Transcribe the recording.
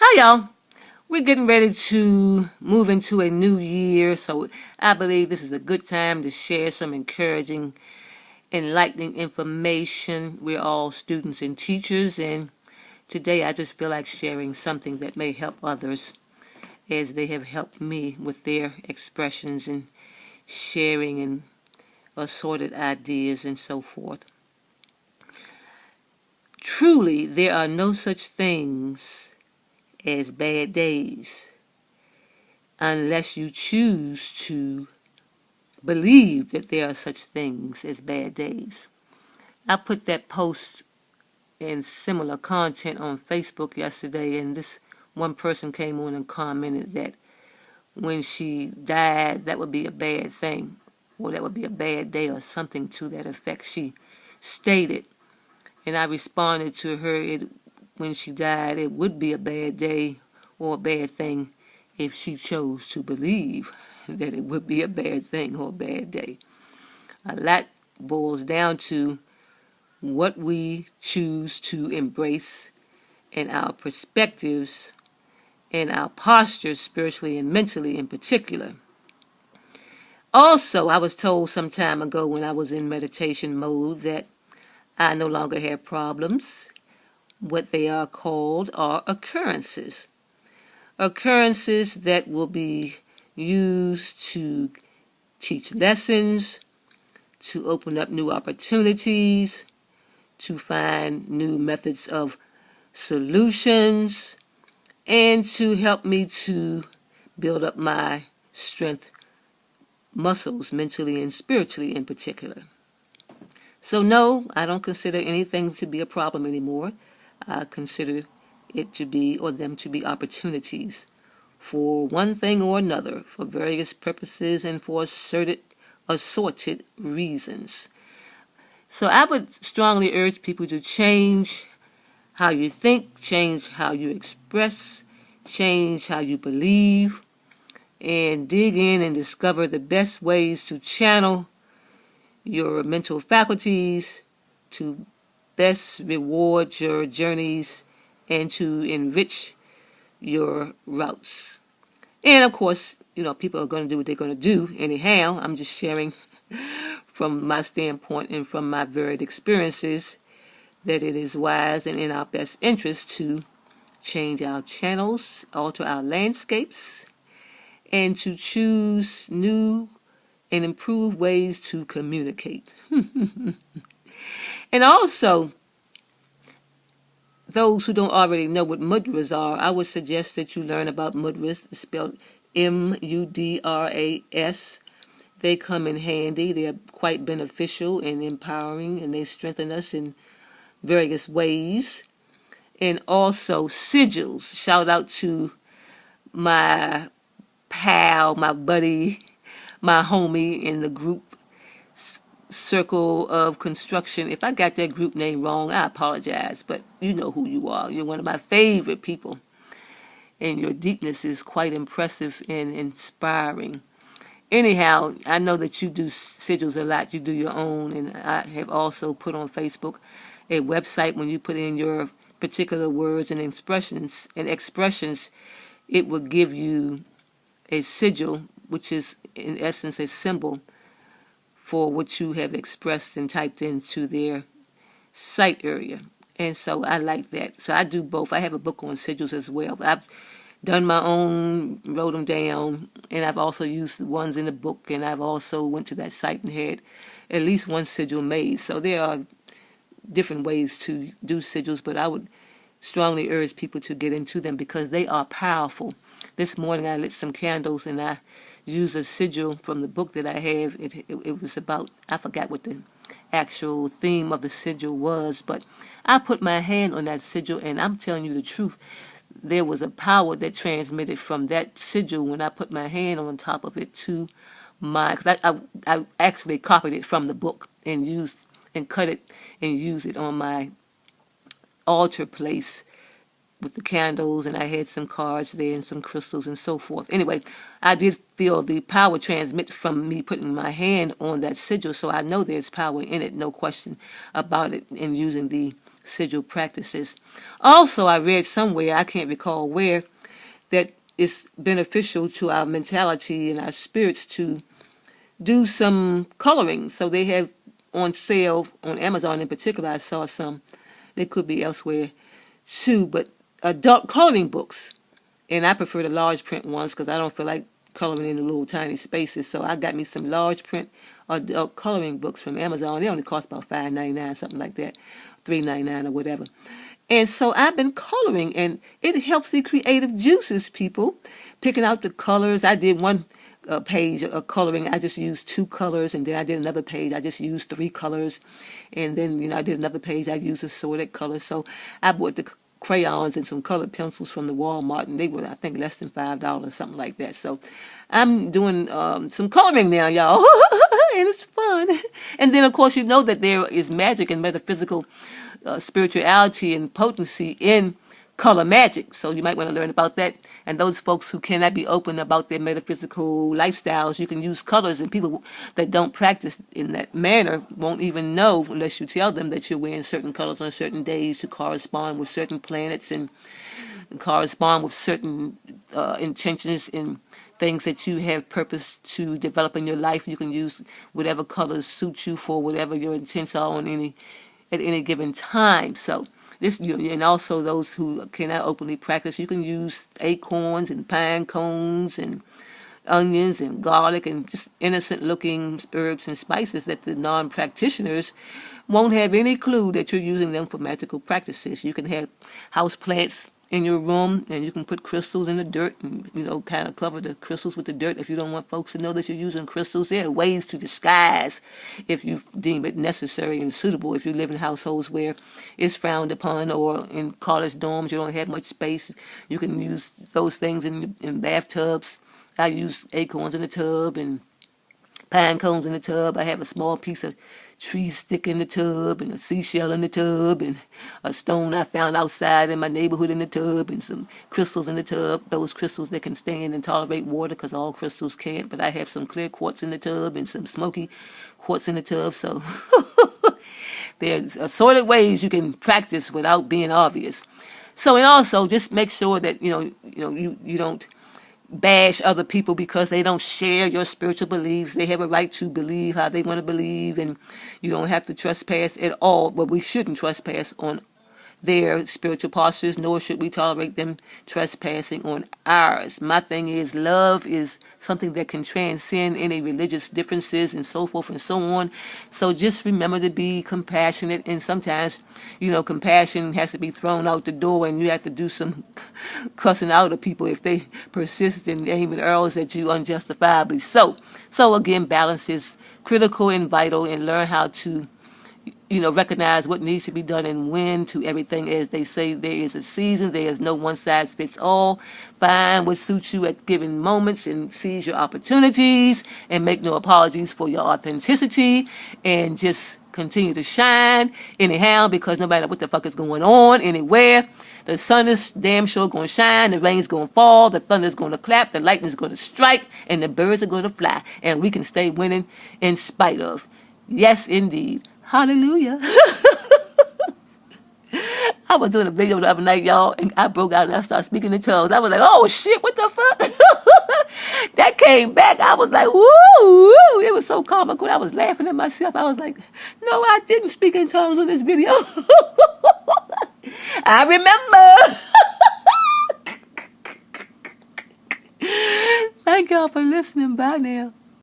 Hi, y'all. We're getting ready to move into a new year, so I believe this is a good time to share some encouraging, enlightening information. We're all students and teachers, and today I just feel like sharing something that may help others as they have helped me with their expressions and sharing and assorted ideas and so forth. Truly, there are no such things as bad days unless you choose to believe that there are such things as bad days. I put that post and similar content on Facebook yesterday, and this one person came on and commented that when she died, that would be a bad thing, or that would be a bad day, or something to that effect. She stated, and I responded to her, when she died, it would be a bad day or a bad thing if she chose to believe that it would be a bad thing or a bad day. A lot boils down to what we choose to embrace and our perspectives and our postures spiritually and mentally in particular. Also, I was told some time ago when I was in meditation mode that I no longer have problems. What they are called are occurrences. Occurrences that will be used to teach lessons, to open up new opportunities, to find new methods of solutions, and to help me to build up my strength muscles, mentally and spiritually in particular. So, no, I don't consider anything to be a problem anymore. I consider it to be, or them to be, opportunities for one thing or another, for various purposes and for assorted reasons. So I would strongly urge people to change how you think, change how you express, change how you believe, and dig in and discover the best ways to channel your mental faculties, to best reward your journeys, and to enrich your routes. And of course, people are going to do what they're going to do anyhow. I'm just sharing from my standpoint and from my varied experiences that it is wise and in our best interest to change our channels, alter our landscapes, and to choose new and improved ways to communicate. And also, those who don't already know what mudras are, I would suggest that you learn about mudras. It's spelled Mudras. They come in handy. They're quite beneficial and empowering, and they strengthen us in various ways. And also sigils. Shout out to my pal, my buddy, my homie in the group circle of construction. If I got that group name wrong, I apologize, but you know who you are. You're one of my favorite people, and your deepness is quite impressive and inspiring. Anyhow, I know that you do sigils a lot. You do your own, and I have also put on Facebook a website. When you put in your particular words and expressions, it will give you a sigil, which is in essence a symbol for what you have expressed and typed into their site area. And so I like that. So I do both. I have a book on sigils as well. I've done my own, wrote them down, and I've also used the ones in the book, and I've also went to that site and had at least one sigil made. So there are different ways to do sigils, but I would strongly urge people to get into them because they are powerful. This morning I lit some candles and I used a sigil from the book that I have. It was about, I forgot what the actual theme of the sigil was, but I put my hand on that sigil, and I'm telling you the truth, there was a power that transmitted from that sigil when I put my hand on top of it to because I actually copied it from the book and used and cut it and used it on my altar place with the candles, and I had some cards there and some crystals and so forth. Anyway, I did feel the power transmit from me putting my hand on that sigil, so I know there's power in it, no question about it, in using the sigil practices. Also, I read somewhere, I can't recall where, that it's beneficial to our mentality and our spirits to do some coloring. So they have on sale on Amazon in particular. I saw some. They could be elsewhere too, but adult coloring books. And I prefer the large print ones because I don't feel like coloring in the little tiny spaces. So I got me some large print adult coloring books from Amazon. They only cost about $5.99, something like that, $3.99 or whatever. And so I've been coloring, and it helps the creative juices, people. Picking out the colors. I did one page of coloring. I just used 2 colors, and then I did another page. I just used 3 colors, and then I did another page. I used assorted colors. So I bought the crayons and some colored pencils from the Walmart, and they were, I think, less than $5, something like that. So I'm doing some coloring now, y'all, and it's fun. And then, of course, you know that there is magic and metaphysical spirituality and potency in color magic. So you might want to learn about that. And those folks who cannot be open about their metaphysical lifestyles, you can use colors, and people that don't practice in that manner won't even know unless you tell them that you're wearing certain colors on certain days to correspond with certain planets and correspond with certain intentions and things that you have purpose to develop in your life. You can use whatever colors suit you for whatever your intents are at any given time. So this, and also those who cannot openly practice, you can use acorns and pine cones and onions and garlic and just innocent looking herbs and spices that the non-practitioners won't have any clue that you're using them for magical practices. You can have house plants in your room, and you can put crystals in the dirt and, kind of cover the crystals with the dirt if you don't want folks to know that you're using crystals. There are ways to disguise if you deem it necessary and suitable. If you live in households where it's frowned upon, or in college dorms you don't have much space, you can use those things in bathtubs. I use acorns in the tub and pine cones in the tub. I have a small piece of tree stick in the tub, and a seashell in the tub, and a stone I found outside in my neighborhood in the tub, and some crystals in the tub. Those crystals that can stand and tolerate water, because all crystals can't. But I have some clear quartz in the tub and some smoky quartz in the tub. So there's assorted ways you can practice without being obvious. So, and also just make sure that you don't bash other people because they don't share your spiritual beliefs. They have a right to believe how they want to believe, and you don't have to trespass at all. But we shouldn't trespass on their spiritual postures, nor should we tolerate them trespassing on ours. My thing is, love is something that can transcend any religious differences and so forth and so on. So just remember to be compassionate, and sometimes, compassion has to be thrown out the door, and you have to do some cussing out of people if they persist in aiming arrows at you unjustifiably. So again, balance is critical and vital, and learn how to recognize what needs to be done and when to everything. As they say, there is a season. There is no one size fits all. Find what suits you at given moments and seize your opportunities, and make no apologies for your authenticity, and just continue to shine anyhow, because no matter what the fuck is going on anywhere, the sun is damn sure going to shine, the rain's going to fall, the thunder's going to clap, the lightning's going to strike, and the birds are going to fly, and we can stay winning in spite of. Yes, indeed. Hallelujah. I was doing a video the other night, y'all, and I broke out and I started speaking in tongues. I was like, oh shit, what the fuck? That came back. I was like, woo. It was so comical. I was laughing at myself. I was like, no, I didn't speak in tongues on this video. I remember. Thank y'all for listening. Bye now.